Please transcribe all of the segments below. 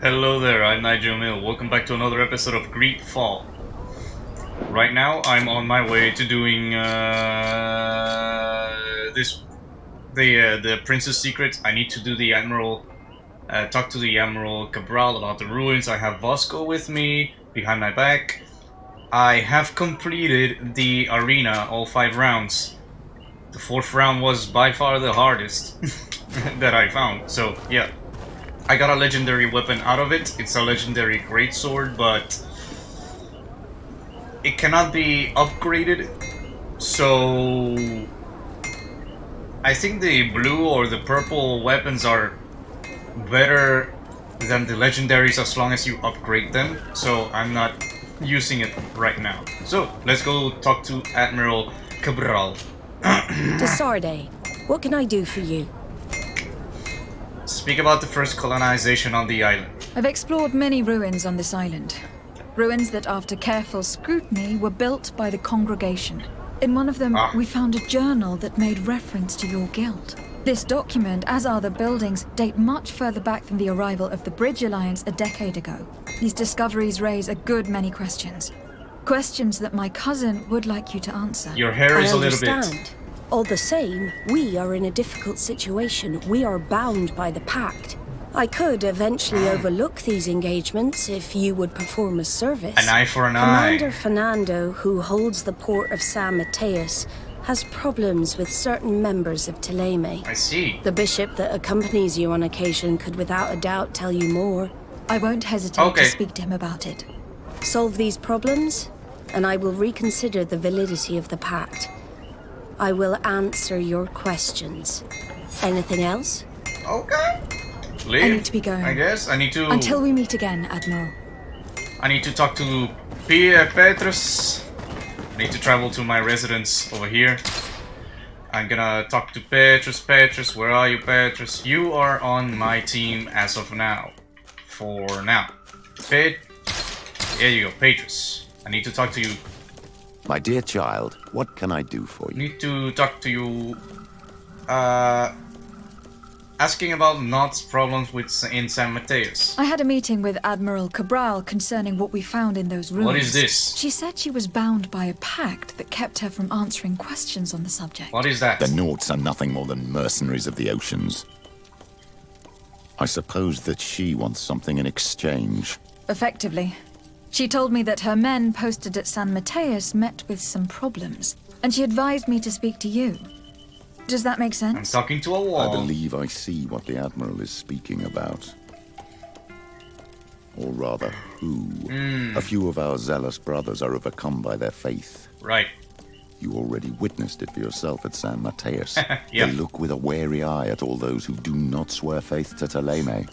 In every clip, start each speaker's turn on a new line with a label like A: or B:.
A: Hello there, I'm Nigel Mill. Welcome back to another episode of GreedFall. Right now, I'm on my way to doing the Prince's Secret. I need to do the Admiral, talk to the Admiral Cabral about the ruins. I have Vasco with me behind my back. I have completed the arena, all 5 rounds. The 4th round was by far the hardest that I found. So yeah. I got a legendary weapon out of it. It's a legendary greatsword, but it cannot be upgraded. So I think the blue or the purple weapons are better than the legendaries as long as you upgrade them. So I'm not using it right now. So let's go talk to Admiral Cabral.
B: Desarde, what can I do for you?
A: Speak about the first colonization on the island.
C: I've explored many ruins on this island. Ruins that, after careful scrutiny, were built by the congregation. In one of them, we found a journal that made reference to your guild. This document, as are the buildings, date much further back than the arrival of the Bridge Alliance a decade ago. These discoveries raise a good many questions. Questions that my cousin would like you to answer.
A: Your hair is a little
B: understand.
A: bit...
B: All the same, we are in a difficult situation. We are bound by the pact. I could eventually overlook these engagements if you would perform a service.
A: An eye for an eye.
B: Commander Fernando, who holds the port of San Mateus, has problems with certain members of Teleme.
A: I see.
B: The bishop that accompanies you on occasion could without a doubt tell you more.
C: I won't hesitate to speak to him about it.
B: Solve these problems, and I will reconsider the validity of the pact. I will answer your questions. Anything else?
A: Okay. Leave,
C: I need to be going.
A: I guess. I need to...
C: Until we meet again, Admiral.
A: I need to talk to Petrus. I need to travel to my residence over here. I'm gonna talk to Petrus. Petrus, where are you, Petrus? You are on my team as of now. For now. There you go, Petrus. I need to talk to you.
D: My dear child, what can I do for you?
A: Need to talk to you, asking about Nott's problems in San Mateus.
C: I had a meeting with Admiral Cabral concerning what we found in those ruins.
A: What is this?
C: She said she was bound by a pact that kept her from answering questions on the subject.
A: What is that?
D: The Nauts are nothing more than mercenaries of the oceans. I suppose that she wants something in exchange.
C: Effectively. She told me that her men posted at San Mateus met with some problems, and she advised me to speak to you. Does that make
A: I'm
C: sense?
A: talking to a wall.
D: I believe I see what the Admiral is speaking about. Or rather, who. A few of our zealous brothers are overcome by their faith.
A: Right.
D: You already witnessed it for yourself at San Mateus.
A: Yeah.
D: They look with a wary eye at all those who do not swear faith to Teleme,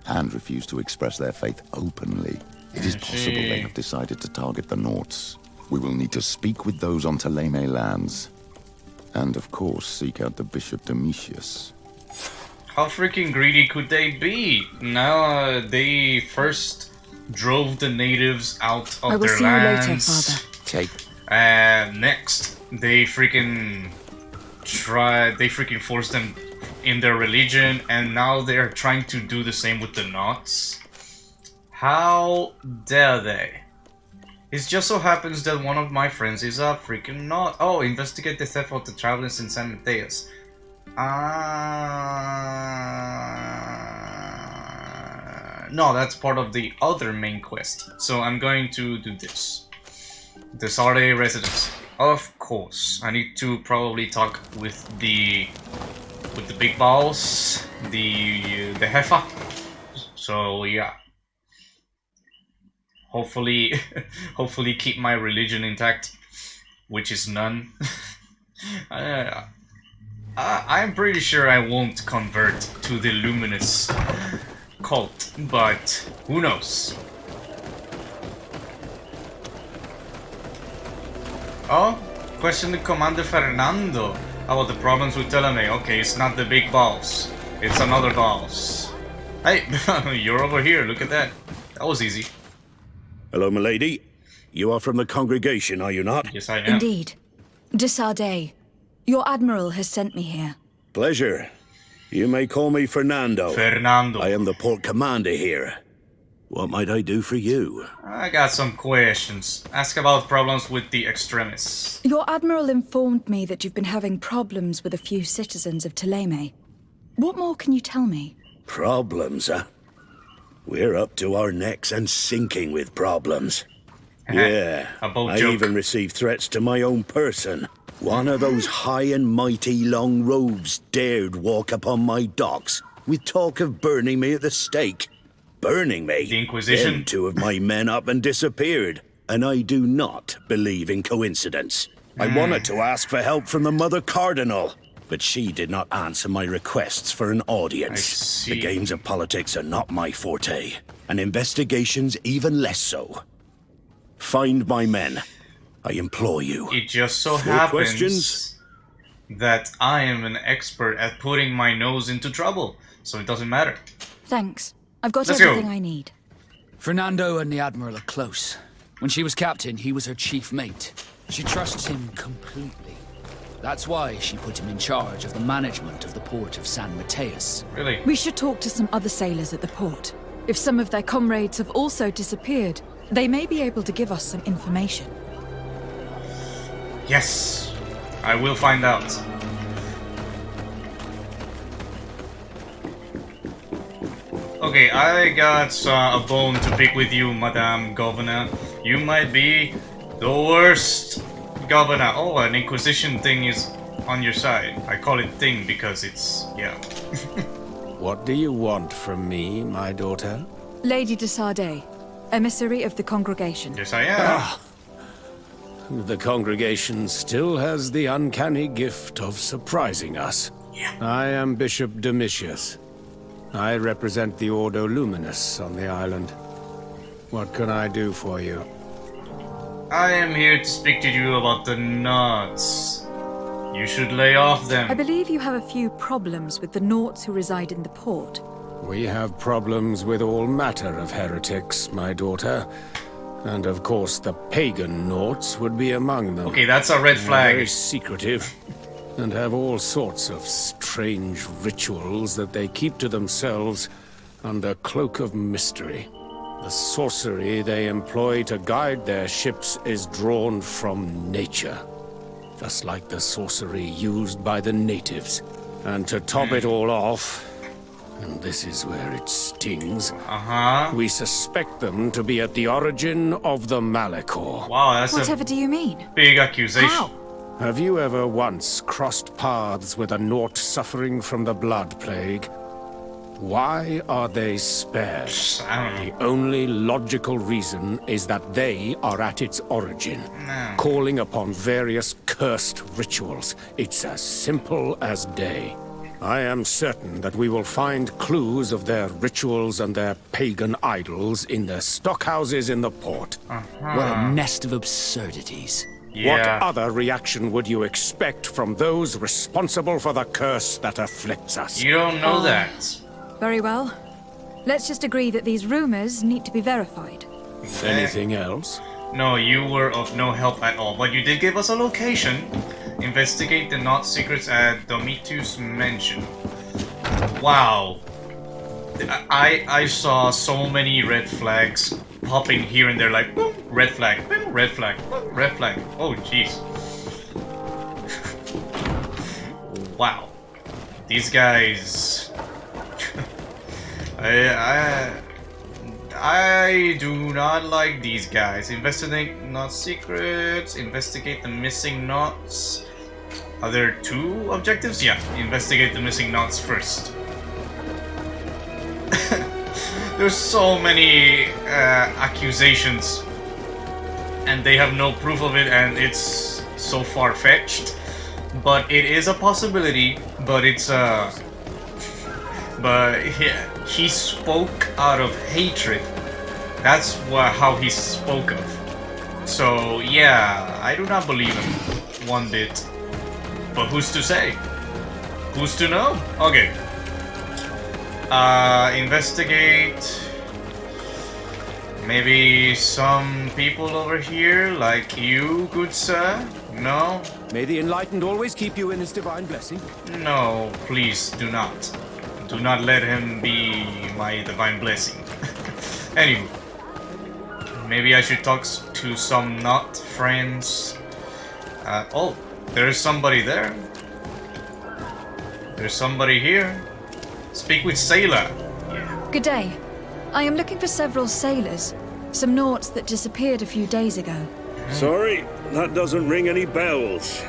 D: and refuse to express their faith openly. It is possible they have decided to target the Nauts. We will need to speak with those on Teleme lands. And of course, seek out the Bishop Domitius.
A: How freaking greedy could they be? Now they first drove the natives out of
B: I will
A: their
B: see you later,
A: lands.
B: Father.
D: Take.
A: And next, they freaking forced them in their religion, and now they're trying to do the same with the Nauts. How dare they? It just so happens that one of my friends is a freaking Naut. Oh, investigate the theft of the travelers in San Mateus. No, that's part of the other main quest. So I'm going to do this. The Sarde residence. Of course, I need to probably talk with the big boss, the Jefa. So yeah. Hopefully keep my religion intact, which is none. I'm pretty sure I won't convert to the Luminous cult, but who knows? Oh, question to Commander Fernando about the problems with Teleme. Okay, it's not the big boss, it's another boss. Hey, you're over here, look at that. That was easy.
E: Hello, milady. You are from the congregation, are you not?
A: Yes, I am.
C: Indeed. Desarde, your Admiral has sent me here.
E: Pleasure. You may call me Fernando.
A: Fernando.
E: I am the port commander here. What might I do for you?
A: I got some questions. Ask about problems with the extremists.
C: Your admiral informed me that you've been having problems with a few citizens of Thélème. What more can you tell me?
E: Problems, huh? We're up to our necks and sinking with problems. Yeah,
A: A boat
E: I
A: joke.
E: even received threats to my own person. One of those high and mighty long robes dared walk upon my docks with talk of burning me at the stake. Burning me?
A: The Inquisition?
E: Then 2 of my men up and disappeared. And I do not believe in coincidence. I wanted to ask for help from the Mother Cardinal, but she did not answer my requests for an audience.
A: see.
E: The games of politics are not my forte, and investigations even less so. Find my men. I implore you.
A: It just so
E: More
A: happens
E: questions?
A: that I am an expert at putting my nose into trouble, so it doesn't matter.
C: Thanks. I've got
A: Let's go.
C: everything I need.
F: Fernando and the Admiral are close. When she was captain, he was her chief mate. She trusts him completely. That's why she put him in charge of the management of the port of San Mateus.
A: Really?
C: We should talk to some other sailors at the port. If some of their comrades have also disappeared, they may be able to give us some information.
A: Yes. I will find out. Okay, I got a bone to pick with you, Madame Governor. You might be the worst governor. Oh, an Inquisition thing is on your side. I call it thing because it's, yeah.
G: What do you want from me, my daughter?
C: Lady de Sardet, emissary of the congregation.
A: Yes, I am.
G: The congregation still has the uncanny gift of surprising us.
A: Yeah.
G: I am Bishop Domitius. I represent the Ordo Luminous on the island. What can I do for you?
A: I am here to speak to you about the nuts. You should lay off
C: I
A: them.
C: believe you have a few problems with the Nauts who reside in the port.
G: We have problems with all matter of heretics, my daughter. And of course the pagan Nauts would be among them.
A: Okay, that's a red
G: They're
A: flag.
G: very secretive, and have all sorts of strange rituals that they keep to themselves under cloak of mystery. The sorcery they employ to guide their ships is drawn from nature, just like the sorcery used by the natives. And to top it all off, and this is where it stings,
A: Uh-huh.
G: we suspect them to be at the origin of the Malachor.
A: Wow, that's a
C: Whatever do you mean?
A: big accusation.
C: How?
G: Have you ever once crossed paths with a Naut suffering from the blood plague? Why are they spared?
A: I don't know.
G: The only logical reason is that they are at its origin, calling upon various cursed rituals. It's as simple as day. I am certain that we will find clues of their rituals and their pagan idols in their stockhouses in the port.
F: What a nest of absurdities.
G: What
A: Yeah.
G: other reaction would you expect from those responsible for the curse that afflicts us?
A: You don't know that.
C: Very well. Let's just agree that these rumors need to be verified.
G: Anything else?
A: No, you were of no help at all, but you did give us a location. Investigate the Knot secrets at Domitius Mansion. Wow. I saw so many red flags popping here and there, like, boom, red flag, boom, red flag, boom, red flag. Oh, jeez. Wow. These guys... I do not like these guys. Investigate Knot secrets, investigate the missing knots. Are there 2 objectives? Yeah, investigate the missing knots first. There's so many accusations, and they have no proof of it, and it's so far-fetched. But it is a possibility, but it's but he spoke out of hatred. That's how he spoke of. So yeah, I do not believe him one bit. But who's to say? Who's to know? Okay. Maybe some people over here, like you, good sir? No?
H: May the Enlightened always keep you in his divine blessing.
A: No, please do not. Do not let him be my divine blessing. Anyway, maybe I should talk to some not friends. Oh, there's somebody there. There's somebody here. Speak with Sailor. Yeah.
C: Good day. I am looking for several sailors. Some naughts that disappeared a few days ago.
E: Sorry, that doesn't ring any bells.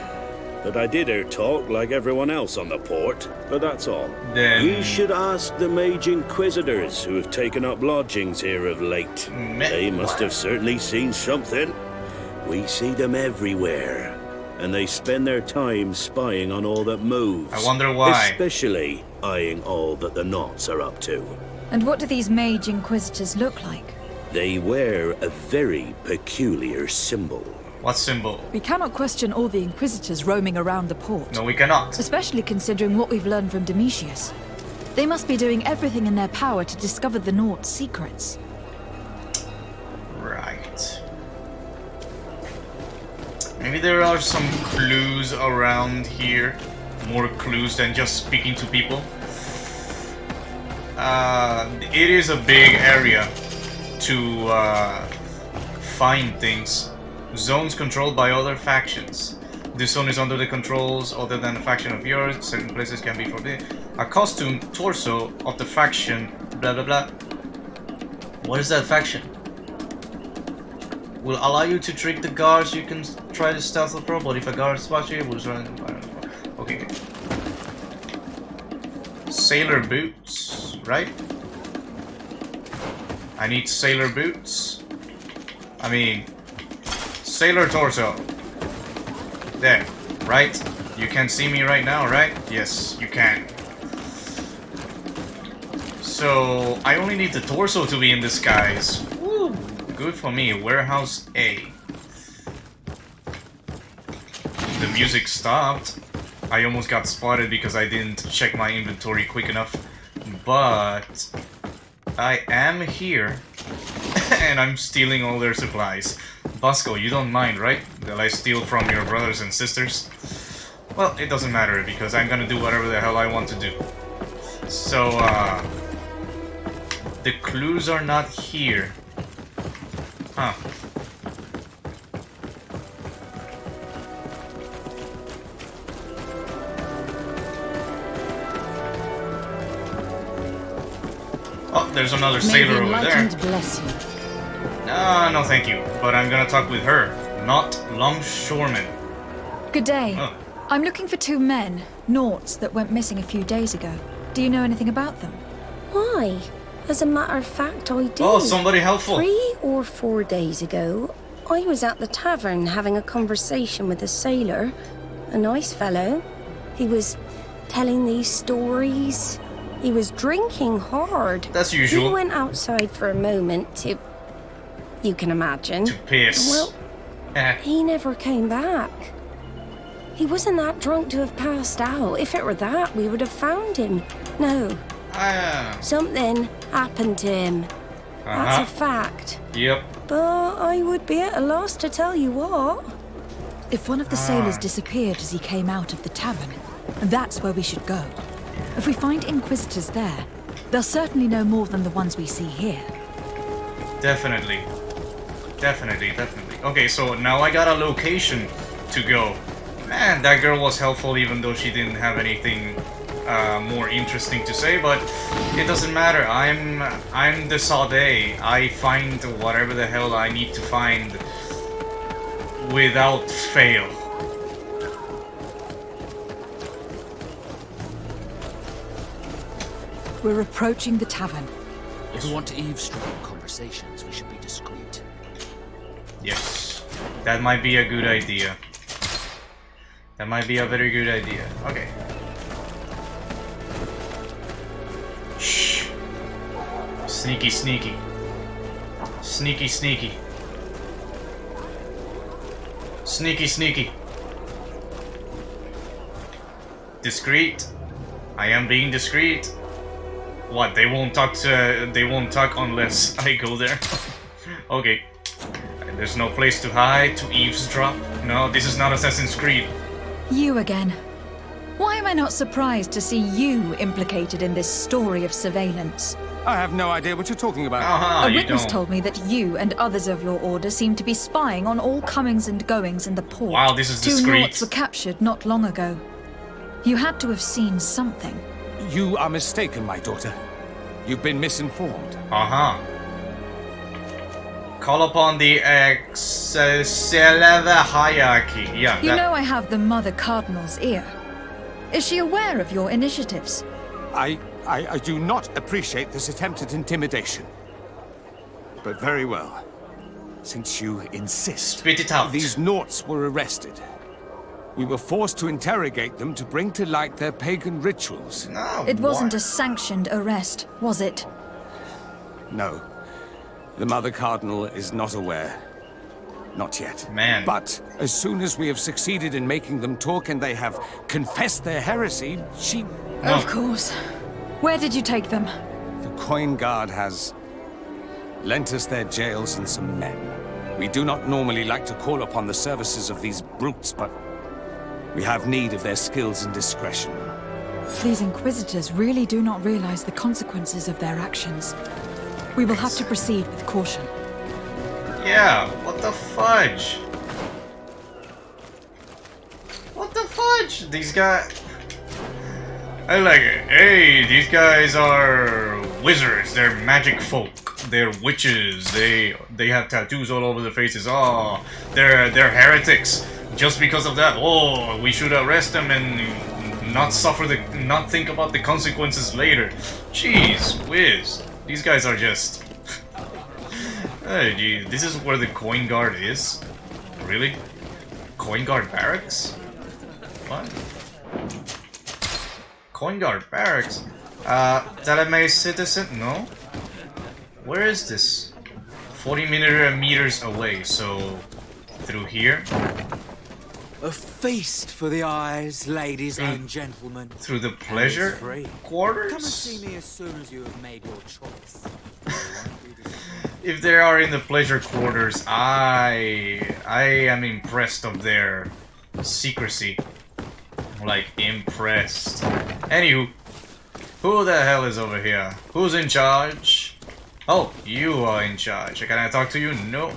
E: But I did hear talk like everyone else on the port, but that's all.
A: Then
E: You should ask the Mage Inquisitors who have taken up lodgings here of late. They must have certainly seen something. We see them everywhere, and they spend their time spying on all that moves.
A: I wonder why.
E: Especially eyeing all that the Knots are up to.
C: And what do these mage inquisitors look like?
E: They wear a very peculiar symbol.
A: What symbol?
C: We cannot question all the inquisitors roaming around the port.
A: No, we cannot.
C: Especially considering what we've learned from Domitius. They must be doing everything in their power to discover the Naughts' secrets.
A: Right. Maybe there are some clues around here. More clues than just speaking to people. It is a big area to find things. Zones controlled by other factions. This zone is under the controls other than a faction of yours. Certain places can be forbidden. A costume torso of the faction. Blah blah blah. What is that faction? Will allow you to trick the guards. You can try the stealth approach, but if a guard spots you, it will run. Okay. Sailor boots, right? I need sailor boots. I mean, sailor torso. There, right? You can see me right now, right? Yes, you can. So, I only need the torso to be in disguise. Woo, good for me. Warehouse A. The music stopped. I almost got spotted because I didn't check my inventory quick enough. But I am here. And I'm stealing all their supplies. Bosco, you don't mind, right? That I steal from your brothers and sisters? Well, it doesn't matter because I'm gonna do whatever the hell I want to do. So, the clues are not here. Huh. Oh, there's another sailor over there.
B: Bless you.
A: No, thank you. But I'm gonna talk with her, not longshoreman.
C: Good day.
A: Oh.
C: I'm looking for two men, Naughts, that went missing a few days ago. Do you know anything about them?
B: Why? As a matter of fact, I do.
A: Oh, somebody helpful.
B: 3 or 4 days ago, I was at the tavern having a conversation with a sailor. A nice fellow. He was telling these stories. He was drinking hard.
A: That's usual.
B: He went outside for a moment to... You can imagine.
A: To piss.
B: Well, he never came back. He wasn't that drunk to have passed out. If it were that, we would have found him. No. Something happened to him. That's a fact.
A: Yep.
B: But I would be at a loss to tell you what.
C: If one of the sailors disappeared as he came out of the tavern, that's where we should go. If we find inquisitors there, they'll certainly know more than the ones we see here.
A: Definitely. Definitely. Okay, so now I got a location to go. Man, that girl was helpful even though she didn't have anything more interesting to say, but it doesn't matter. I'm the Sade. I find whatever the hell I need to find without fail.
C: We're approaching the tavern.
F: If we want to eavesdrop on conversations, we should be discreet.
A: Yes, that might be a good idea. That might be a very good idea. Okay. Shh. Sneaky, sneaky. Sneaky, sneaky. Sneaky, sneaky. Discreet. I am being discreet. What? They won't talk unless I go there. Okay. There's no place to hide, to eavesdrop. No, this is not Assassin's Creed.
C: You again. Why am I not surprised to see you implicated in this story of surveillance?
H: I have no idea what you're talking about.
C: A witness told me that you and others of your order seem to be spying on all comings and goings in the port.
A: Wow, this is discreet.
C: 2 Norts were captured not long ago. You had to have seen something.
H: You are mistaken, my daughter. You've been misinformed.
A: Call upon the Excelsior hierarchy. Yeah.
C: You know I have the Mother Cardinal's ear. Is she aware of your initiatives?
H: I do not appreciate this attempt at intimidation. But very well. Since you insist.
A: Spit it out.
H: These Norts were arrested. We were forced to interrogate them to bring to light their pagan rituals.
A: No,
C: it wasn't a sanctioned arrest, was it?
H: No. The Mother Cardinal is not aware. Not yet.
A: Man.
H: But as soon as we have succeeded in making them talk and they have confessed their heresy, she...
A: No.
C: Of course. Where did you take them?
H: The Coin Guard has lent us their jails and some men. We do not normally like to call upon the services of these brutes, but we have need of their skills and discretion.
C: These Inquisitors really do not realize the consequences of their actions. We will have to proceed with caution.
A: Yeah, what the fudge? What the fudge? These guys... I like it. Hey, these guys are wizards. They're magic folk. They're witches. They have tattoos all over their faces. Oh, they're heretics. Just because of that, oh, we should arrest them and not think about the consequences later. Jeez whiz. These guys are just... Hey, gee, this is where the Coin Guard is? Really? Coin Guard Barracks? What? Coin Guard Barracks? Telemay Citizen? No? Where is this? 40 meters away, so... Through here?
I: A feast for the eyes, ladies and gentlemen.
A: Through the pleasure quarters?
I: Come and see me as soon as you have made your choice.
A: If they are in the pleasure quarters, I am impressed of their secrecy. Like, impressed. Anywho, who the hell is over here? Who's in charge? Oh, you are in charge. Can I talk to you? No.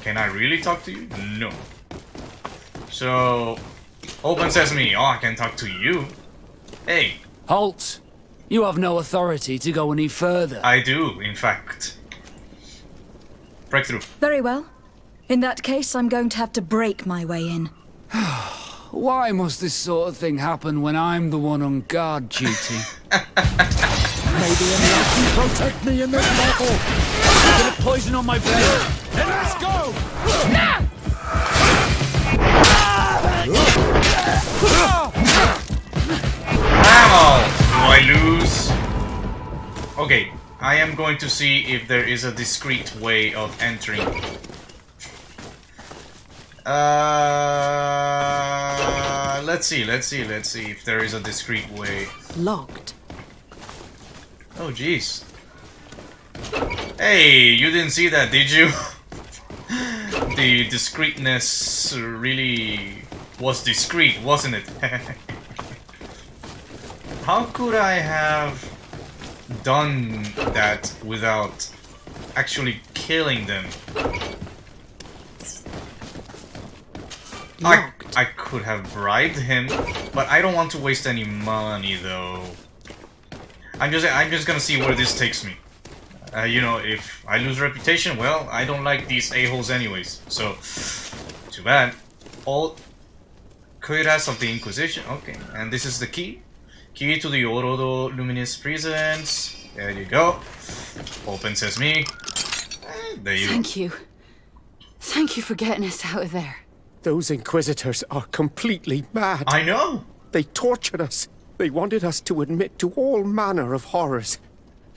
A: Can I really talk to you? No. So, open sesame. Oh, I can talk to you. Hey.
F: Halt! You have no authority to go any further.
A: I do, in fact. Breakthrough.
C: Very well. In that case, I'm going to have to break my way in.
F: Why must this sort of thing happen when I'm the one on guard duty?
E: Maybe anyone can protect me in this battle.
F: I'm gonna poison on my blade.
H: Then let's go!
A: Ammo! Do I lose? Okay, I am going to see if there is a discreet way of entering. Let's see if there is a discreet way.
C: Locked.
A: Oh, jeez. Hey, you didn't see that, did you? The discreetness really was discreet, wasn't it? How could I have done that without actually killing them? I could have bribed him, but I don't want to waste any money though. I'm just gonna see where this takes me. You know, if I lose reputation, well, I don't like these a-holes anyways. So, too bad. All Cuirass of the Inquisition. Okay, and this is the key. Key to the Orodo Luminous Presence. There you go. Open sesame. There you go.
J: Thank you. Thank you for getting us out of there.
G: Those Inquisitors are completely mad.
A: I know.
G: They tortured us. They wanted us to admit to all manner of horrors.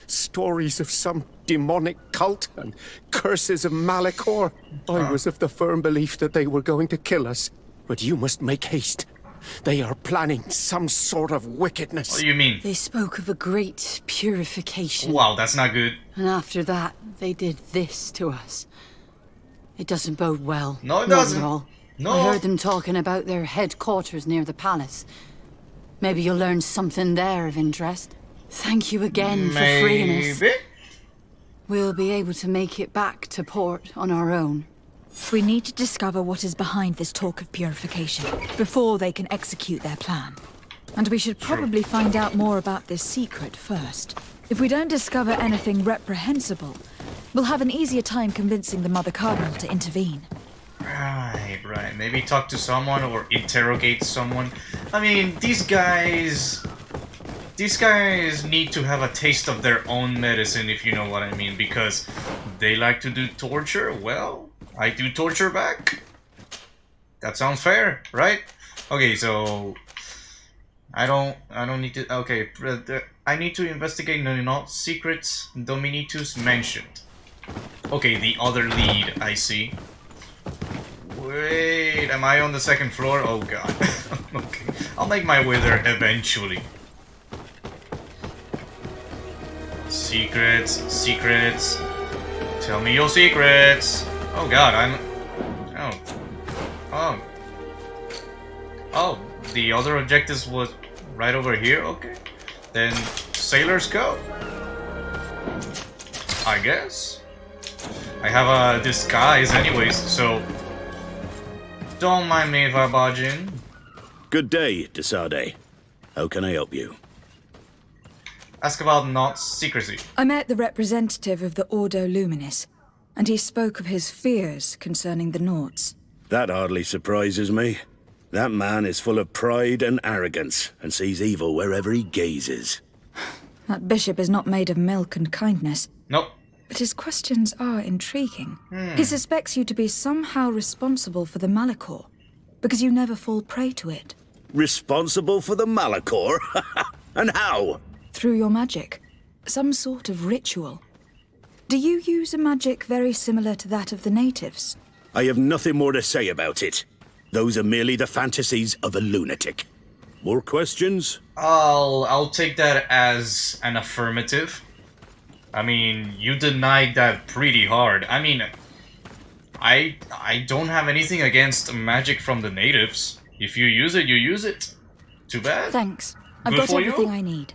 G: Stories of some demonic cult and curses of Malachor. I was of the firm belief that they were going to kill us. But you must make haste. They are planning some sort of wickedness.
A: What do you mean?
J: They spoke of a great purification.
A: Wow, that's not good.
J: And after that, they did this to us. It doesn't bode well.
A: No, it
J: not
A: doesn't.
J: At all.
A: No.
J: I heard them talking about their headquarters near the palace. Maybe you'll learn something there of interest. Thank you again for freeing us. We'll be able to make it back to port on our own.
C: We need to discover what is behind this talk of purification before they can execute their plan. And we should probably find out more about this secret first. If we don't discover anything reprehensible, we'll have an easier time convincing the Mother Cardinal to intervene.
A: Right. Maybe talk to someone or interrogate someone. I mean, these guys need to have a taste of their own medicine, if you know what I mean, because they like to do torture. Well, I do torture back. That sounds fair, right? Okay, so I don't need to. Okay, I need to investigate the not secrets Dominitus mentioned. Okay, the other lead, I see. Wait, am I on the second floor? Oh god. Okay, I'll make my way there eventually. Secrets. Tell me your secrets. Oh god, Oh, the other objectives was right over here? Okay. Then sailors go. I guess. I have a disguise anyways, so don't mind me if I barge in.
E: Good day, Desade. How can I help you?
A: Ask about not secrecy.
C: I met the representative of the Ordo Luminis, and he spoke of his fears concerning the Nauts.
E: That hardly surprises me. That man is full of pride and arrogance, and sees evil wherever he gazes.
C: That bishop is not made of milk and kindness.
A: Nope.
C: But his questions are intriguing. He suspects you to be somehow responsible for the Malachor, because you never fall prey to it.
E: Responsible for the Malachor? And how?
C: Through your magic. Some sort of ritual. Do you use a magic very similar to that of the natives?
E: I have nothing more to say about it. Those are merely the fantasies of a lunatic. More questions?
A: I'll take that as an affirmative. I mean, you denied that pretty hard. I mean, I don't have anything against magic from the natives. If you use it, you use it. Too bad.
C: Thanks. I've
A: Good
C: got
A: for
C: everything
A: you?
C: I need.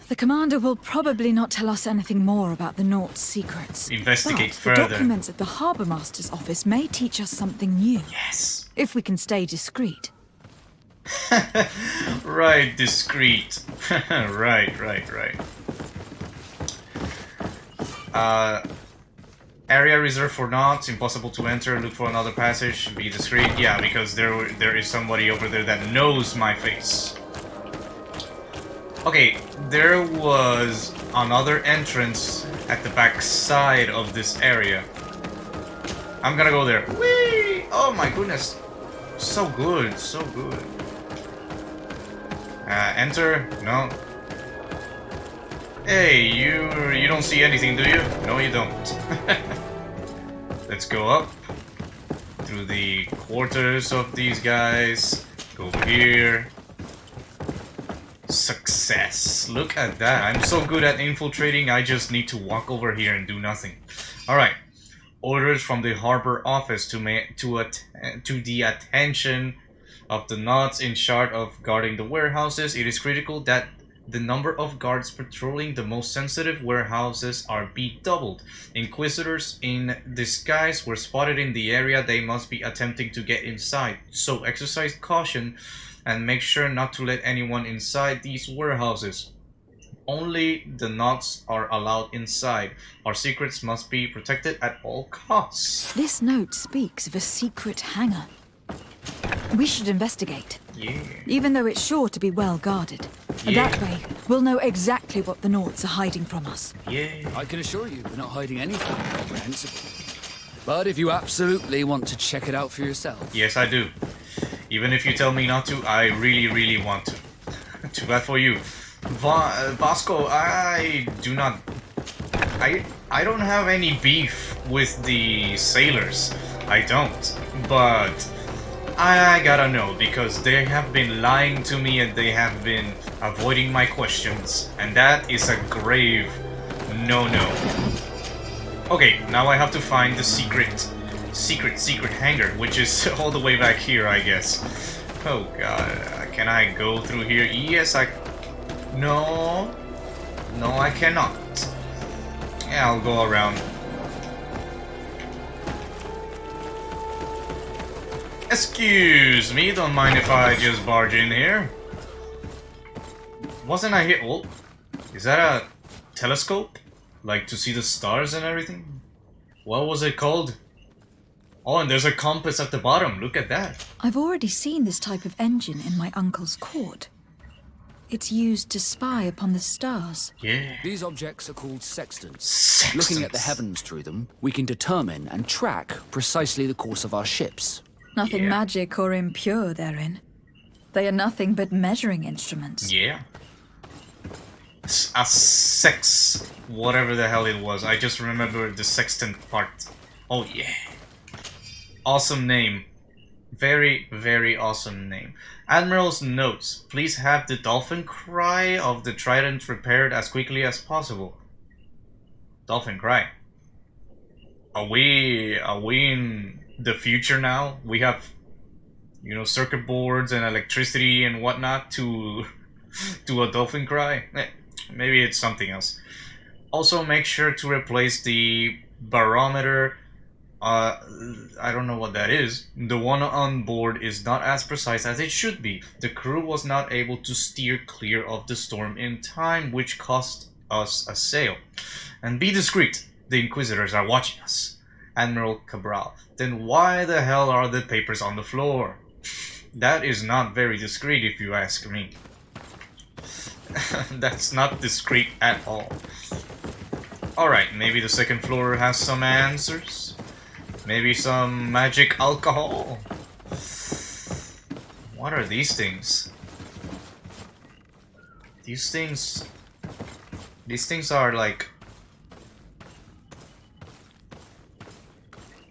C: The commander will probably not tell us anything more about the Nauts' secrets.
A: Investigate
C: but
A: further.
C: The documents at the Harbour Master's office may teach us something new.
A: Yes.
C: If we can stay discreet.
A: Right, discreet. Right. Area reserved for Nauts, impossible to enter, look for another passage, be discreet. Yeah, because there is somebody over there that knows my face. Okay, there was another entrance at the back side of this area. I'm gonna go there. Whee! Oh my goodness. So good, so good. Enter? No. Hey, you don't see anything, do you? No, you don't. Let's go up through the quarters of these guys. Go here. Success. Look at that. I'm so good at infiltrating, I just need to walk over here and do nothing. Alright. Orders from the harbor office to the attention of the Nauts in charge of guarding the warehouses. It is critical that the number of guards patrolling the most sensitive warehouses are be doubled. Inquisitors in disguise were spotted in the area. They must be attempting to get inside. So exercise caution and make sure not to let anyone inside these warehouses. Only the Nauts are allowed inside. Our secrets must be protected at all costs.
C: This note speaks of a secret hangar. We should investigate.
A: Yeah.
C: Even though it's sure to be well guarded.
A: Yeah.
C: That way, we'll know exactly what the Nauts are hiding from us.
A: Yeah.
F: I can assure you we're not hiding anything reprehensible. But if you absolutely want to check it out for yourself...
A: Yes, I do. Even if you tell me not to, I really want to. Too bad for you. Vasco, I do not... I don't have any beef with the sailors. I don't. But I gotta know, because they have been lying to me and they have been avoiding my questions. And that is a grave no-no. Okay, now I have to find the secret hangar, which is all the way back here, I guess. Oh god, can I go through here? Yes, No, I cannot. Yeah, I'll go around. Excuse me, don't mind if I just barge in here. Wasn't I here? Oh, is that a telescope? Like to see the stars and everything? What was it called? Oh, and there's a compass at the bottom. Look at that.
C: I've already seen this type of engine in my uncle's court. It's used to spy upon the stars.
A: Yeah.
F: These objects are called sextants. Looking at the heavens through them, we can determine and track precisely the course of our ships.
C: Nothing magic or impure therein. They are nothing but measuring instruments.
A: Yeah. A sex... whatever the hell it was. I just remember the sextant part. Oh yeah. Awesome name. Very, very awesome name. Admiral's notes. Please have the dolphin cry of the trident repaired as quickly as possible. Dolphin cry. Are we in the future now? We have, you know, circuit boards and electricity and whatnot to a dolphin cry? Maybe it's something else. Also, make sure to replace the barometer. I don't know what that is. The one on board is not as precise as it should be. The crew was not able to steer clear of the storm in time, which cost us a sail. And be discreet. The Inquisitors are watching us. Admiral Cabral. Then why the hell are the papers on the floor? That is not very discreet if you ask me. That's not discreet at all. Alright, maybe the second floor has some answers. Maybe some magic alcohol. What are these things? These things are like...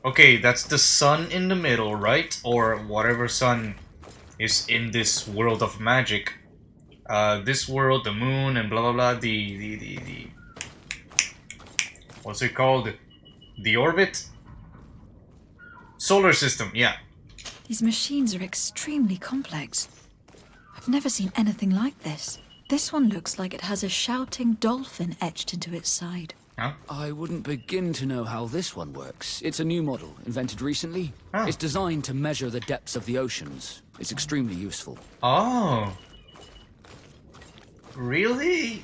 A: Okay, that's the sun in the middle, right? Or whatever sun is in this world of magic. This world, the moon, and blah blah blah. The what's it called? The orbit? Solar system, yeah.
C: These machines are extremely complex. I've never seen anything like this. This one looks like it has a shouting dolphin etched into its side.
A: Huh?
F: I wouldn't begin to know how this one works. It's a new model, invented recently.
A: Oh.
F: It's designed to measure the depths of the oceans. It's extremely useful.
A: Oh. Really?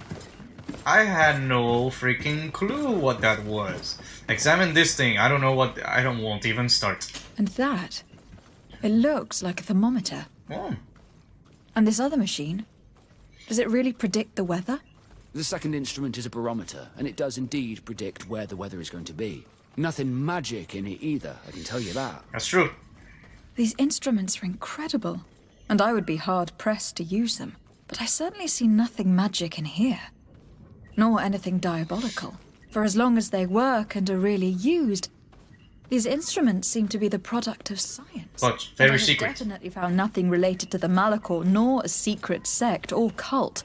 A: I had no freaking clue what that was. Examine this thing. I don't know what... I won't even start.
C: And that? It looks like a thermometer.
A: Oh.
C: And this other machine? Does it really predict the weather?
F: The second instrument is a barometer, and it does indeed predict where the weather is going to be. Nothing magic in it either, I can tell you that.
A: That's true.
C: These instruments are incredible, and I would be hard-pressed to use them. But I certainly see nothing magic in here. Nor anything diabolical. For as long as they work and are really used, these instruments seem to be the product of science.
A: But very secret.
C: I have definitely found nothing related to the Malachor, nor a secret sect or cult.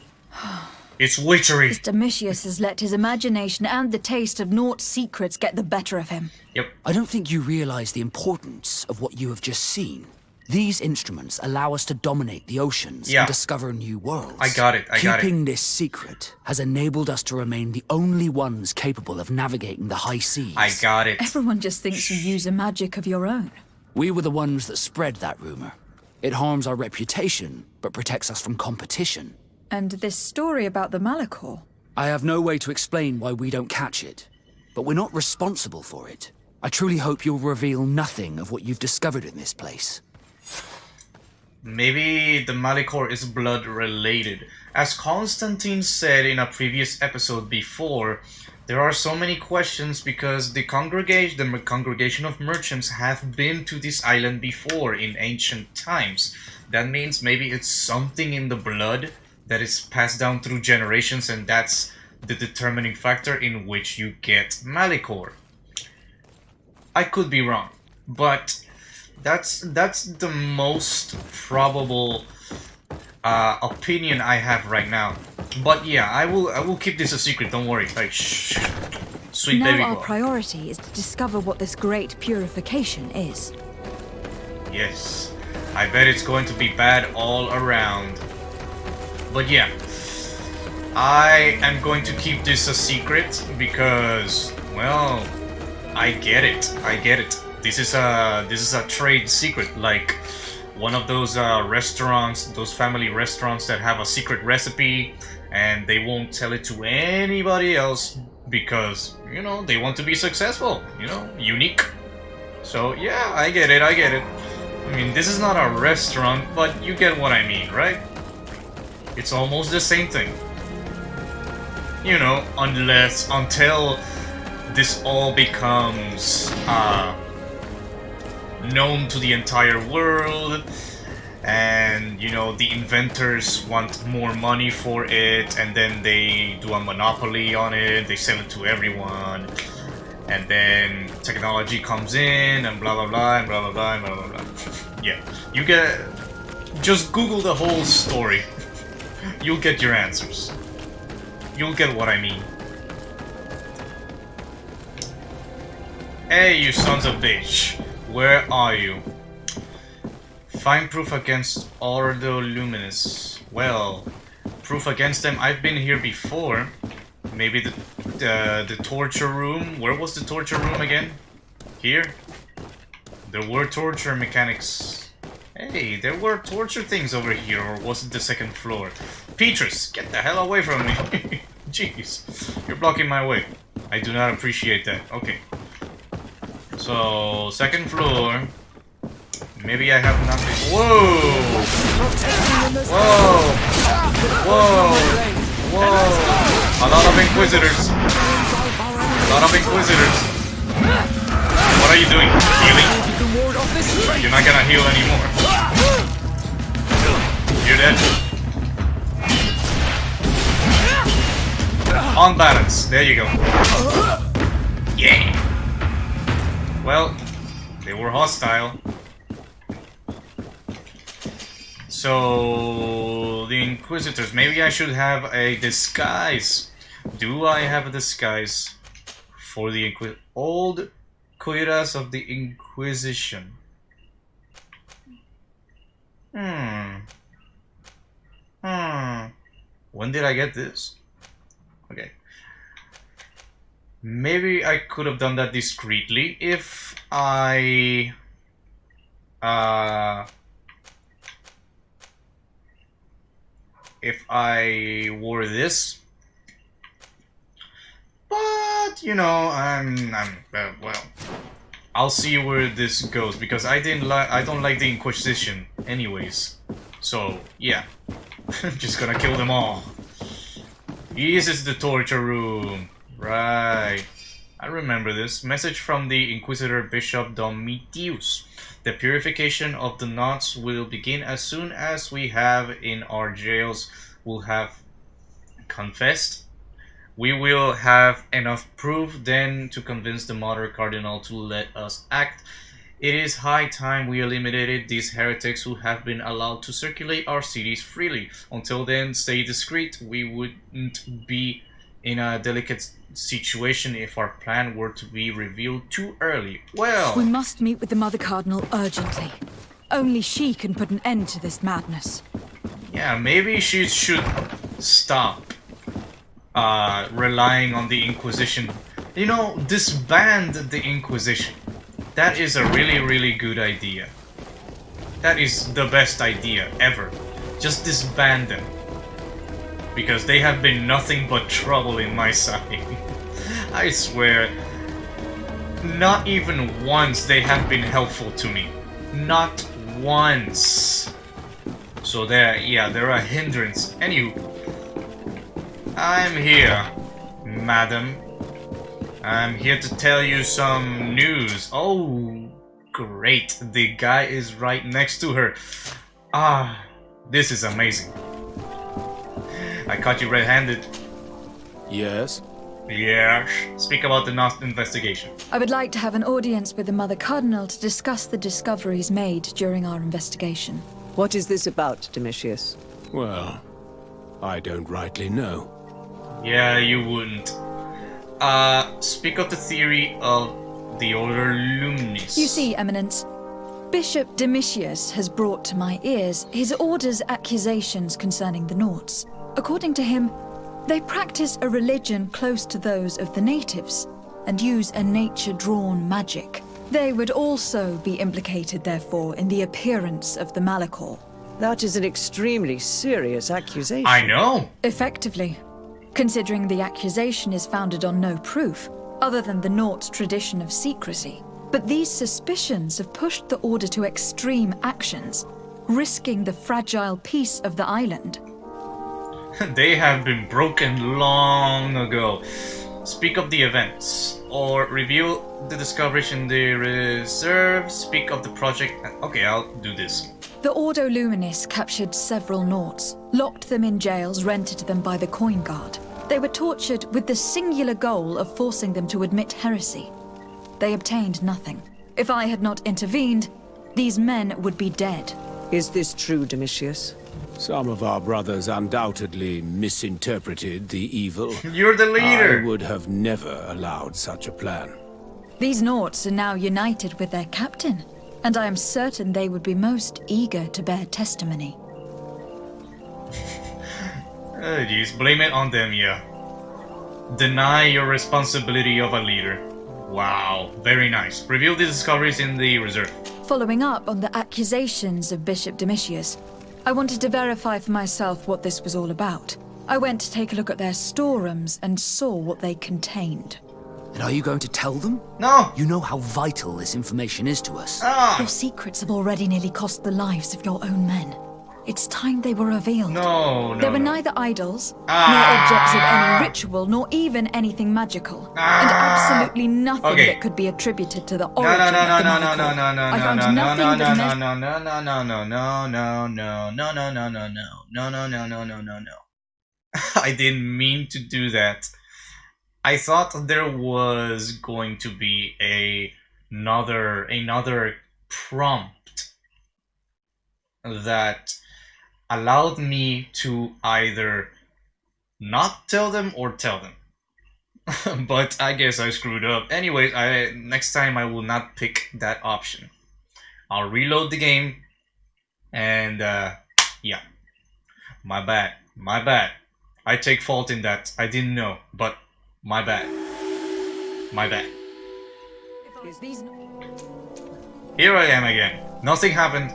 A: It's witchery.
C: Mr. Domitius has let his imagination and the taste of Naught's secrets get the better of him.
A: Yep.
F: I don't think you realize the importance of what you have just seen. These instruments allow us to dominate the oceans and discover new worlds.
A: I got it.
F: Keeping this secret has enabled us to remain the only ones capable of navigating the high seas.
A: I got it.
C: Everyone just thinks you use a magic of your own.
F: We were the ones that spread that rumor. It harms our reputation, but protects us from competition.
C: And this story about the Malachor?
F: I have no way to explain why we don't catch it, but we're not responsible for it. I truly hope you'll reveal nothing of what you've discovered in this place.
A: Maybe the Malachor is blood related. As Constantine said in a previous episode before, there are so many questions because the congregation of merchants have been to this island before in ancient times. That means maybe it's something in the blood that is passed down through generations, and that's the determining factor in which you get Malachor. I could be wrong, but That's the most probable opinion I have right now. But yeah, I will keep this a secret. Don't worry. Like, shh, sweet
C: now
A: baby
C: our
A: girl.
C: priority is to discover what this great purification is.
A: Yes, I bet it's going to be bad all around. But yeah, I am going to keep this a secret because, well, I get it. I get it. This is a trade secret, like one of those restaurants, those family restaurants that have a secret recipe and they won't tell it to anybody else because, you know, they want to be successful, you know, unique. So yeah, I get it. I get it. I mean, this is not a restaurant, but you get what I mean, right? It's almost the same thing. You know, until this all becomes known to the entire world, and, you know, the inventors want more money for it, and then they do a monopoly on it, they sell it to everyone, and then technology comes in, and blah blah blah, and blah blah blah, and blah blah blah. Yeah, you get... just Google the whole story. You'll get your answers. You'll get what I mean. Hey, you sons of bitch. Where are you? Find proof against Ordo Luminous. Well, proof against them. I've been here before. Maybe the torture room. Where was the torture room again? Here? There were torture mechanics. Hey, there were torture things over here, or was it the second floor? Petrus, get the hell away from me. Jeez, you're blocking my way. I do not appreciate that. Okay. So, second floor. Maybe I have nothing. Whoa! Whoa! Whoa! Whoa! A lot of Inquisitors. A lot of Inquisitors. What are you doing? Healing? You're not gonna heal anymore. You're dead. On balance. There you go. Yeah! Well, they were hostile. So, the Inquisitors. Maybe I should have a disguise. Do I have a disguise for the old cuiras of the Inquisition? When did I get this? Okay. Maybe I could have done that discreetly if I wore this. But you know, well, I'll see where this goes because I don't like the Inquisition, anyways. So yeah, I'm just gonna kill them all. This is the torture room. Right. I remember this. Message from the Inquisitor Bishop Domitius. The purification of the knots will begin as soon as we have in our jails will have confessed. We will have enough proof then to convince the Mother Cardinal to let us act. It is high time we eliminated these heretics who have been allowed to circulate our cities freely. Until then, stay discreet. We wouldn't be in a delicate situation if our plan were to be revealed too early. Well...
C: we must meet with the Mother Cardinal urgently. Only she can put an end to this madness.
A: Yeah, maybe she should stop relying on the Inquisition. You know, disband the Inquisition. That is a really, really good idea. That is the best idea ever. Just disband them. Because they have been nothing but trouble in my side. I swear, not even once they have been helpful to me. Not once. So they're a hindrance. Anywho, I'm here, madam. I'm here to tell you some news. Oh, great. The guy is right next to her. Ah, this is amazing. I caught you red-handed.
G: Yes?
A: Yes. Speak about the Nost investigation.
C: I would like to have an audience with the Mother Cardinal to discuss the discoveries made during our investigation.
K: What is this about, Domitius?
G: Well, I don't rightly know.
A: Yeah, you wouldn't. Speak of the theory of the Order Luminis.
C: You see, Eminence, Bishop Domitius has brought to my ears his order's accusations concerning the Nauts. According to him, they practice a religion close to those of the natives and use a nature-drawn magic. They would also be implicated, therefore, in the appearance of the Malachor.
K: That is an extremely serious accusation.
A: I know.
C: Effectively, considering the accusation is founded on no proof, other than the Nauts' tradition of secrecy. But these suspicions have pushed the Order to extreme actions, risking the fragile peace of the island.
A: They have been broken long ago. Speak of the events, or reveal the discoveries in the reserve. Speak of the project. Okay, I'll do this.
C: The Ordo Luminis captured several Nauts, locked them in jails rented to them by the Coin Guard. They were tortured with the singular goal of forcing them to admit heresy. They obtained nothing. If I had not intervened, these men would be dead.
K: Is this true, Domitius?
G: Some of our brothers undoubtedly misinterpreted the evil.
A: You're the leader!
G: I would have never allowed such a plan.
C: These Nauts are now united with their captain, and I am certain they would be most eager to bear testimony.
A: Oh, jeez, blame it on them, yeah. Deny your responsibility of a leader. Wow, very nice. Reveal the discoveries in the reserve.
C: Following up on the accusations of Bishop Domitius, I wanted to verify for myself what this was all about. I went to take a look at their storerooms and saw what they contained.
F: And are you going to tell them?
A: No!
F: You know how vital this information is to us.
C: Your secrets have already nearly cost the lives of your own men. It's time they were revealed.
A: No,
C: There were neither idols, nor objects of any ritual, nor even anything magical. And absolutely nothing that could be attributed to the origin of the Malachor. I found nothing that meant...
A: No. I didn't mean to do that. I thought there was going to be another prompt that allowed me to either not tell them or tell them. But I guess I screwed up. Anyways, next time I will not pick that option. I'll reload the game and yeah. My bad. I take fault in that. I didn't know, but my bad. Here I am again. Nothing happened.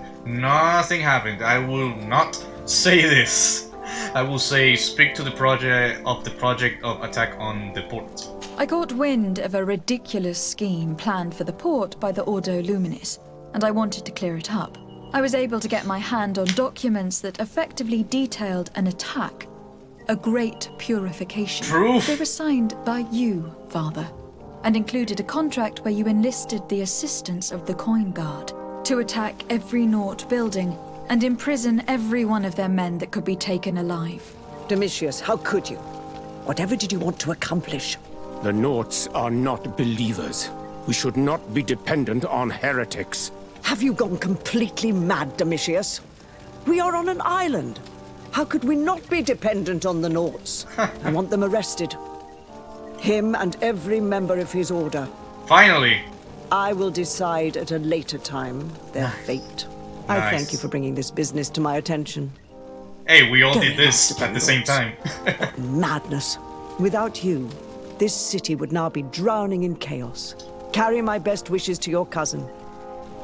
A: I will not say this. I will say speak to the project of attack on the port.
C: I got wind of a ridiculous scheme planned for the port by the Ordo Luminis, and I wanted to clear it up. I was able to get my hand on documents that effectively detailed an attack, a great purification.
A: Proof?
C: They were signed by you, Father, and included a contract where you enlisted the assistance of the Coin Guard to attack every Naut building and imprison every one of their men that could be taken alive.
K: Domitius, how could you? Whatever did you want to accomplish?
G: The Nauts are not believers. We should not be dependent on heretics.
K: Have you gone completely mad, Domitius? We are on an island. How could we not be dependent on the Nauts? I want them arrested. Him and every member of his order.
A: Finally!
K: I will decide at a later time their fate. I thank you for bringing this business to my attention.
A: Hey, we all did this at the same time.
K: Madness. Without you, this city would now be drowning in chaos. Carry my best wishes to your cousin.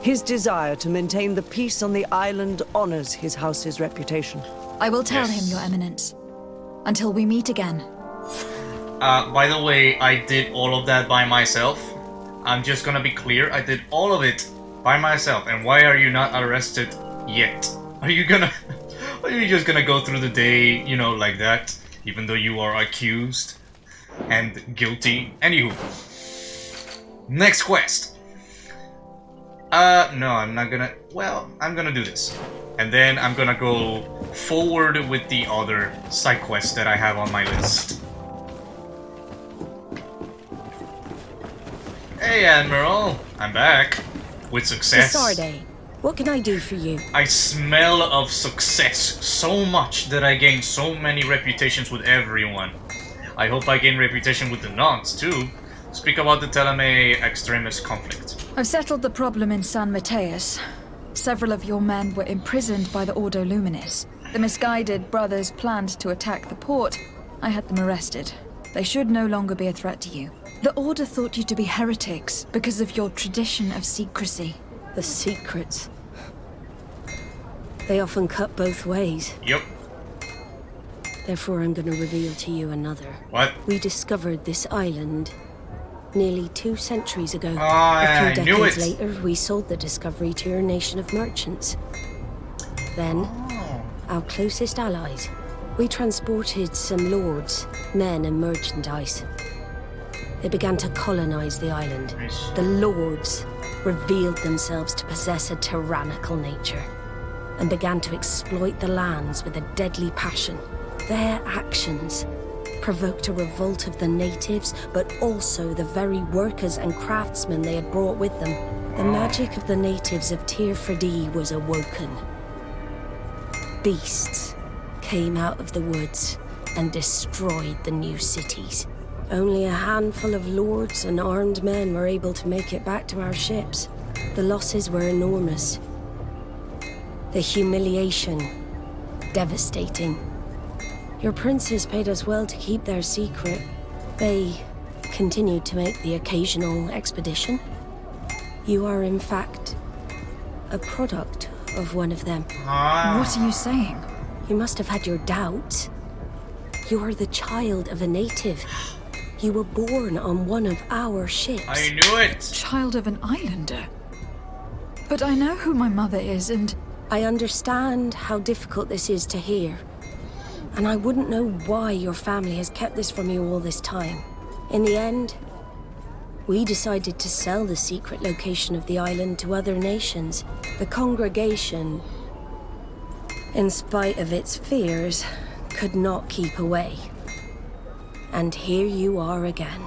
K: His desire to maintain the peace on the island honors his house's reputation.
C: I will tell him, Your Eminence. Until we meet again.
A: By the way, I did all of that by myself. I'm just gonna be clear, I did all of it by myself. And why are you not arrested yet? Are you just gonna go through the day, you know, like that? Even though you are accused and guilty? Anywho. Next quest. No, I'm not gonna... Well, I'm gonna do this. And then I'm gonna go forward with the other side quests that I have on my list. Hey, Admiral. I'm back. With success.
B: Desarde, what can I do for you?
A: I smell of success so much that I gain so many reputations with everyone. I hope I gain reputation with the nuns, too. Speak about the Teleme extremis conflict.
C: I've settled the problem in San Mateus. Several of your men were imprisoned by the Ordo Luminis. The misguided brothers planned to attack the port. I had them arrested. They should no longer be a threat to you. The Order thought you to be heretics because of your tradition of secrecy.
B: The secrets. They often cut both ways.
A: Yep.
B: Therefore, I'm going to reveal to you another.
A: What?
B: We discovered this island nearly 2 centuries ago.
A: I
B: A few
A: knew
B: decades
A: it.
B: later, we sold the discovery to your nation of merchants. Then, our closest allies. We transported some lords, men, and merchandise. They began to colonize the island.
A: Nice.
B: The lords revealed themselves to possess a tyrannical nature and began to exploit the lands with a deadly passion. Their actions provoked a revolt of the natives, but also the very workers and craftsmen they had brought with them. The magic of the natives of Tir-Fadi was awoken. Beasts came out of the woods and destroyed the new cities. Only a handful of lords and armed men were able to make it back to our ships. The losses were enormous. The humiliation, devastating. Your princes paid us well to keep their secret. They continued to make the occasional expedition. You are, in fact, a product of one of them.
C: What are you saying?
B: You must have had your doubts. You are the child of a native. You were born on one of our ships.
A: I knew it!
C: Child of an islander. But I know who my mother is, and
B: I understand how difficult this is to hear. And I wouldn't know why your family has kept this from you all this time. In the end, we decided to sell the secret location of the island to other nations. The congregation, in spite of its fears, could not keep away. And here you are again.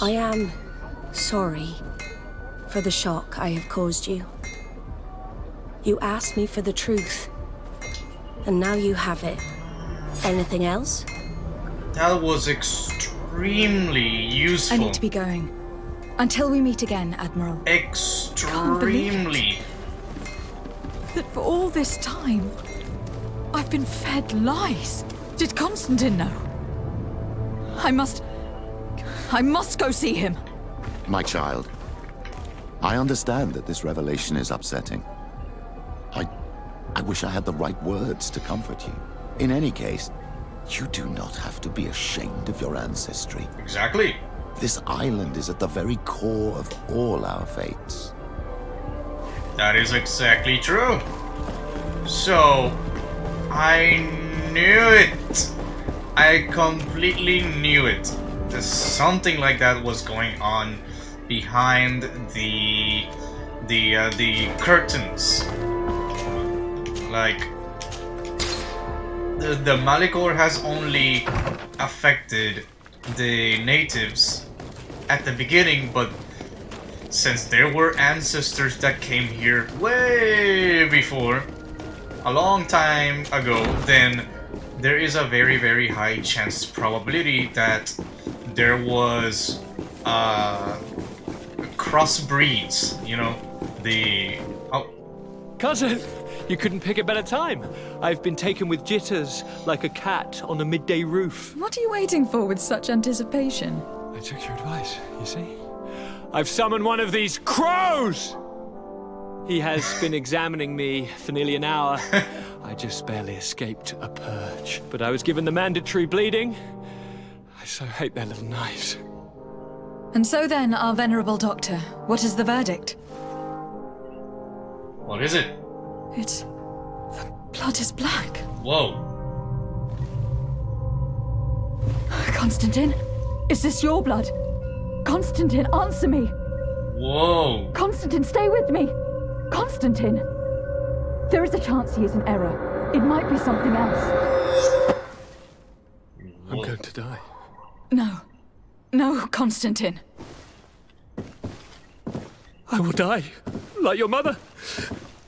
B: I am sorry for the shock I have caused you. You asked me for the truth, and now you have it. Anything else?
A: That was extremely useful.
C: I need to be going. Until we meet again, Admiral.
A: Extremely.
C: That for all this time, I've been fed lies. Did Constantine know? I must go see him.
D: My child, I understand that this revelation is upsetting. I wish I had the right words to comfort you. In any case, you do not have to be ashamed of your ancestry.
A: Exactly.
D: This island is at the very core of all our fates.
A: That is exactly true. So, I knew it. I completely knew it. There's something like that was going on behind the curtains. Like, the Malicor has only affected the natives at the beginning, but since there were ancestors that came here way before, a long time ago, then there is a very, very high chance probability that there was crossbreeds, you know,
L: Cousin, you couldn't pick a better time. I've been taken with jitters, like a cat on a midday roof.
C: What are you waiting for with such anticipation?
L: I took your advice, you see? I've summoned one of these crows! He has been examining me for nearly an hour. I just barely escaped a purge. But I was given the mandatory bleeding. I so hate their little knives.
C: And so then, our venerable doctor, what is the verdict?
A: What is it?
C: It's... the blood is black.
A: Whoa.
C: Constantine, is this your blood? Constantine, answer me!
A: Whoa.
C: Constantine, stay with me! Constantine! There is a chance he is in error. It might be something else.
L: I'm going to die.
C: No. No, Constantine.
L: I will die, like your mother,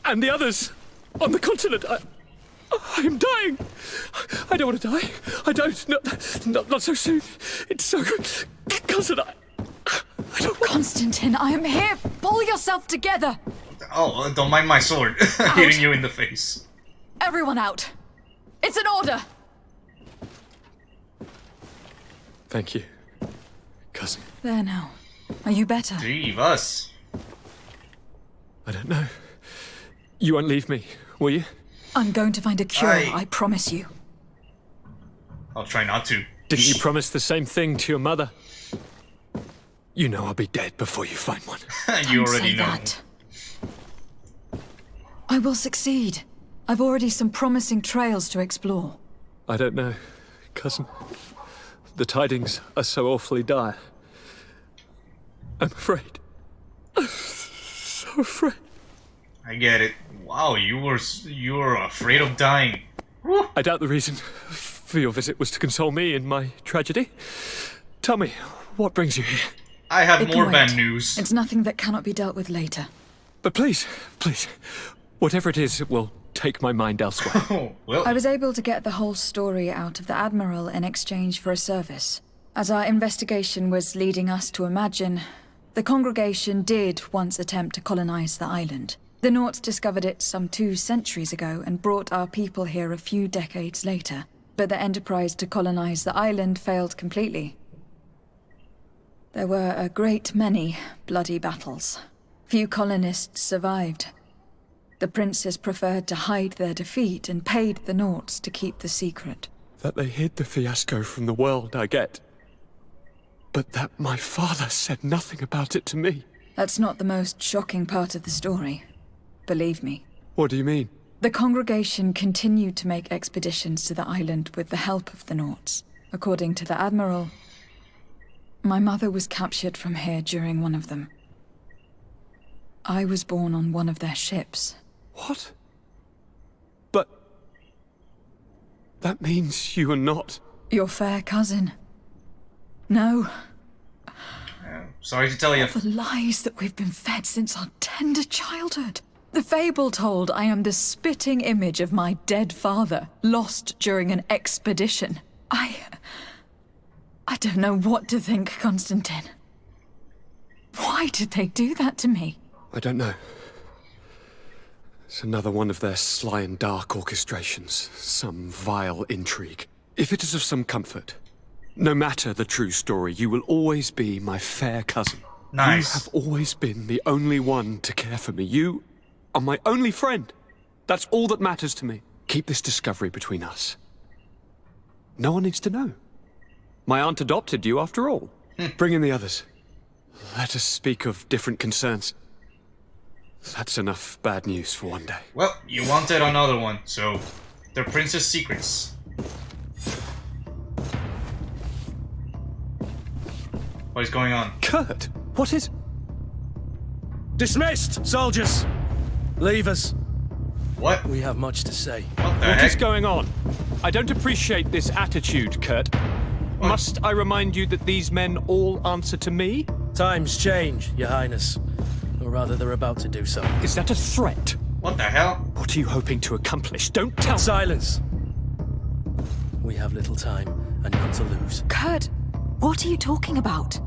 L: and the others on the continent. I am dying. I don't want to die. I don't. Not so soon. It's so good. Cousin, I don't want...
C: Constantine, I am here. Pull yourself together.
A: Oh, don't mind my sword hitting you in the face.
C: Everyone out. It's an order.
L: Thank you, cousin.
C: There now. Are you better?
A: Jeebus.
L: I don't know. You won't leave me, will you?
C: I'm going to find a cure, I promise you.
A: I'll try not to.
L: Didn't you promise the same thing to your mother? You know I'll be dead before you find one.
A: You already know.
C: That. I will succeed. I've already some promising trails to explore.
L: I don't know, cousin. The tidings are so awfully dire. I'm afraid. I'm so afraid.
A: I get it. Wow, you were afraid of dying. Woo.
L: I doubt the reason for your visit was to console me in my tragedy. Tell me, what brings you here?
A: I have more bad news.
C: It's nothing that cannot be dealt with later.
L: But please, whatever it is, it will take my mind elsewhere.
A: Oh, well.
C: I was able to get the whole story out of the Admiral in exchange for a service. As our investigation was leading us to imagine, the congregation did once attempt to colonize the island. The Nauts discovered it some 2 centuries ago and brought our people here a few decades later. But the enterprise to colonize the island failed completely. There were a great many bloody battles. Few colonists survived. The princes preferred to hide their defeat and paid the Nauts to keep the secret.
L: That they hid the fiasco from the world, I get. But that my father said nothing about it to me.
C: That's not the most shocking part of the story. Believe me.
L: What do you mean?
C: The congregation continued to make expeditions to the island with the help of the Nauts. According to the Admiral, my mother was captured from here during one of them. I was born on one of their ships.
L: What? But... that means you are not...
C: your fair cousin. No.
A: Sorry to tell you.
C: The lies that we've been fed since our tender childhood. The fable told I am the spitting image of my dead father, lost during an expedition. I don't know what to think, Constantine. Why did they do that to me?
L: I don't know. It's another one of their sly and dark orchestrations. Some vile intrigue. If it is of some comfort, no matter the true story, you will always be my fair cousin.
A: Nice.
L: You have always been the only one to care for me. You are my only friend. That's all that matters to me. Keep this discovery between us. No one needs to know. My aunt adopted you after all. Bring in the others. Let us speak of different concerns. That's enough bad news for one day.
A: Well, you wanted another one, so... they're princess secrets. What is going on?
L: Kurt, what is...
M: Dismissed, soldiers! Leave us.
A: What?
M: We have much to say.
L: What is going on? I don't appreciate this attitude, Kurt. What? Must I remind you that these men all answer to me?
M: Times change, Your Highness. Or rather, they're about to do so.
L: Is that a threat?
A: What the hell?
L: What are you hoping to accomplish? Don't tell me.
M: Silence! We have little time, and none to lose.
C: Kurt, what are you talking about?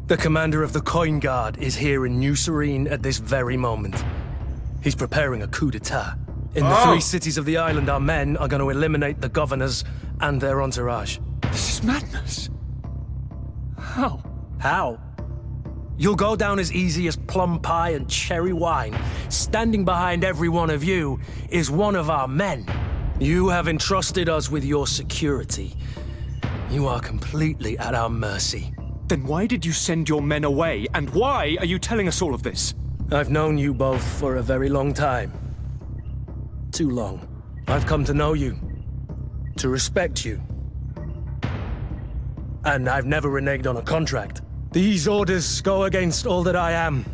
M: The commander of the Coin Guard is here in New Serene at this very moment. He's preparing a coup d'etat. In the 3 cities of the island, our men are going to eliminate the governors and their entourage.
L: This is madness. How?
M: How? You'll go down as easy as plum pie and cherry wine. Standing behind every one of you is one of our men. You have entrusted us with your security. You are completely at our mercy.
L: Then why did you send your men away? And why are you telling us all of this?
M: I've known you both for a very long time. Too long. I've come to know you. To respect you. And I've never reneged on a contract. These orders go against all that I am.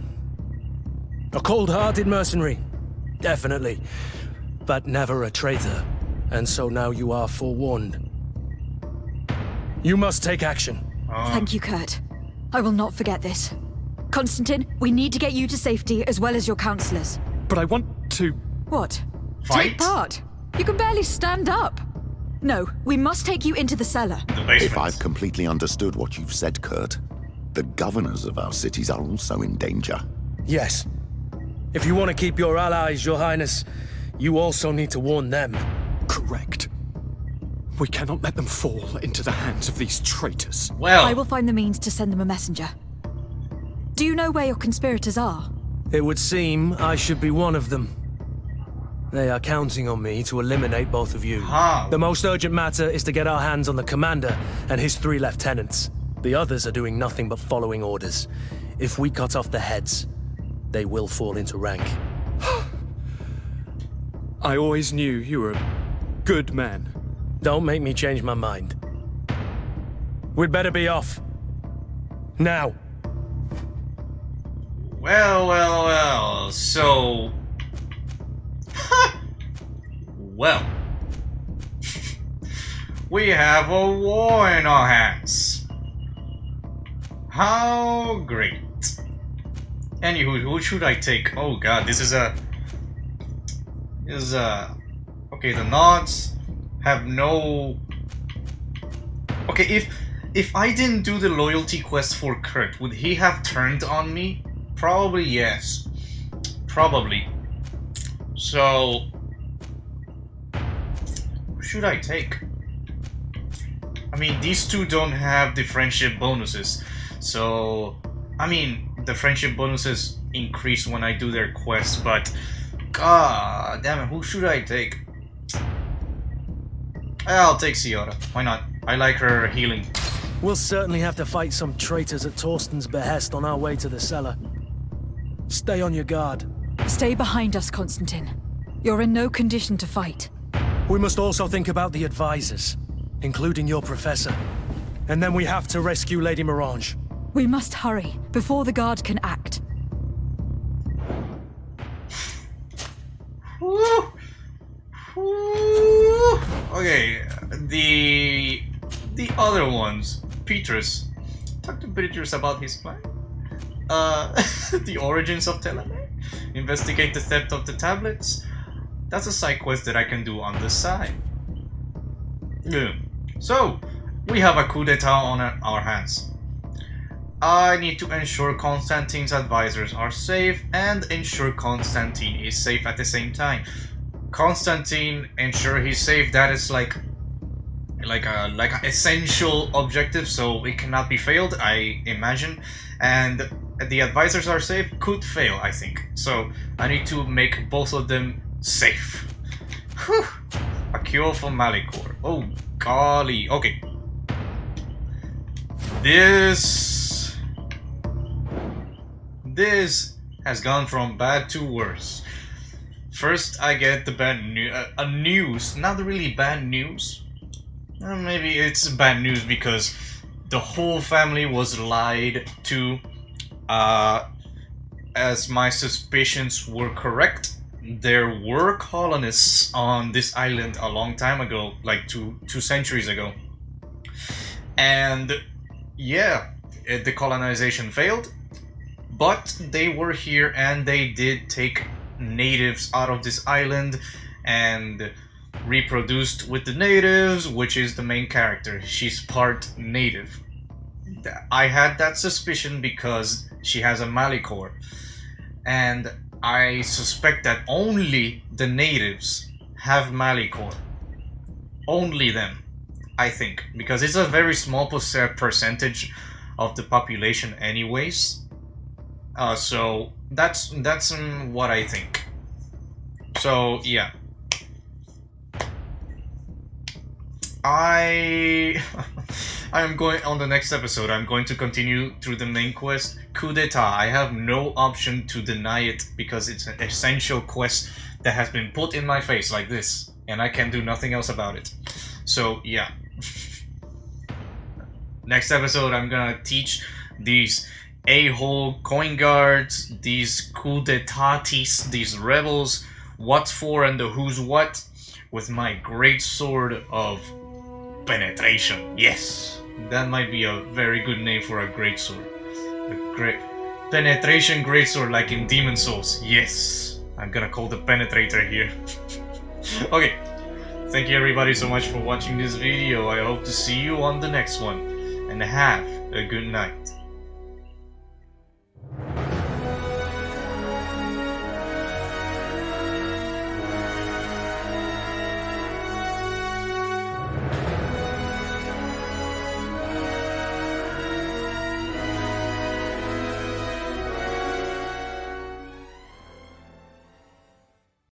M: A cold-hearted mercenary. Definitely. But never a traitor. And so now you are forewarned. You must take action.
C: Thank you, Kurt. I will not forget this. Constantine, we need to get you to safety as well as your counselors.
L: But I want to...
C: What?
A: Fight?
C: Take part? You can barely stand up. No, we must take you into the cellar.
D: If I've completely understood what you've said, Kurt, the governors of our cities are also in danger.
M: Yes. If you want to keep your allies, Your Highness, you also need to warn them.
L: Correct. We cannot let them fall into the hands of these traitors.
A: Well,
C: I will find the means to send them a messenger. Do you know where your conspirators are?
M: It would seem I should be one of them. They are counting on me to eliminate both of you.
A: How?
M: The most urgent matter is to get our hands on the commander and his 3 lieutenants. The others are doing nothing but following orders. If we cut off the heads, they will fall into rank.
L: I always knew you were a good man.
M: Don't make me change my mind. We'd better be off. Now.
A: Well, so... well... we have a war in our hands. How great. Anywho, who should I take? Oh god, this is a... okay, the Nods have no... Okay, if I didn't do the loyalty quest for Kurt, would he have turned on me? Probably yes. Probably. So... who should I take? I mean, these two don't have the friendship bonuses. So... I mean, the friendship bonuses increase when I do their quests, but... god damn it, who should I take? I'll take Ciara. Why not? I like her healing.
M: We'll certainly have to fight some traitors at Torsten's behest on our way to the cellar. Stay on your guard.
C: Stay behind us, Constantine. You're in no condition to fight.
M: We must also think about the advisors, including your professor. And then we have to rescue Lady Mirange.
C: We must hurry, before the guard can act.
A: Woo! Woo! Okay, the other ones. Petrus. Talk to Petrus about his plan. The origins of Teleme. Investigate the theft of the tablets. That's a side quest that I can do on the side. Yeah. So, we have a coup d'etat on our hands. I need to ensure Constantine's advisors are safe and ensure Constantine is safe at the same time. Constantine, ensure he's safe, that is like an essential objective, so it cannot be failed, I imagine. And the advisors are safe, could fail, I think. So I need to make both of them safe. Whew. A cure for Malicor. Oh golly. Okay. This has gone from bad to worse. First, I get the bad news. Not really bad news. Maybe it's bad news because the whole family was lied to. As my suspicions were correct, there were colonists on this island a long time ago, like two centuries ago. And yeah, the colonization failed. But they were here and they did take natives out of this island and reproduced with the natives, which is the main character. She's part native. I had that suspicion because she has a Malicor. And I suspect that only the natives have Malicor. Only them, I think. Because it's a very small percentage of the population anyways. So that's what I think. So yeah, I am going on the next episode. I'm going to continue through the main quest, coup d'etat. I have no option to deny it because it's an essential quest that has been put in my face like this, and I can do nothing else about it. So yeah, next episode I'm gonna teach these a-hole coin guards, these coup d'etatis, these rebels, what's for and the who's what, with my great sword of penetration. Yes, that might be a very good name for a great sword. A great Penetration greatsword like in Demon Souls. Yes, I'm gonna call the penetrator here. Okay, thank you everybody so much for watching this video. I hope to see you on the next one, and have a good night.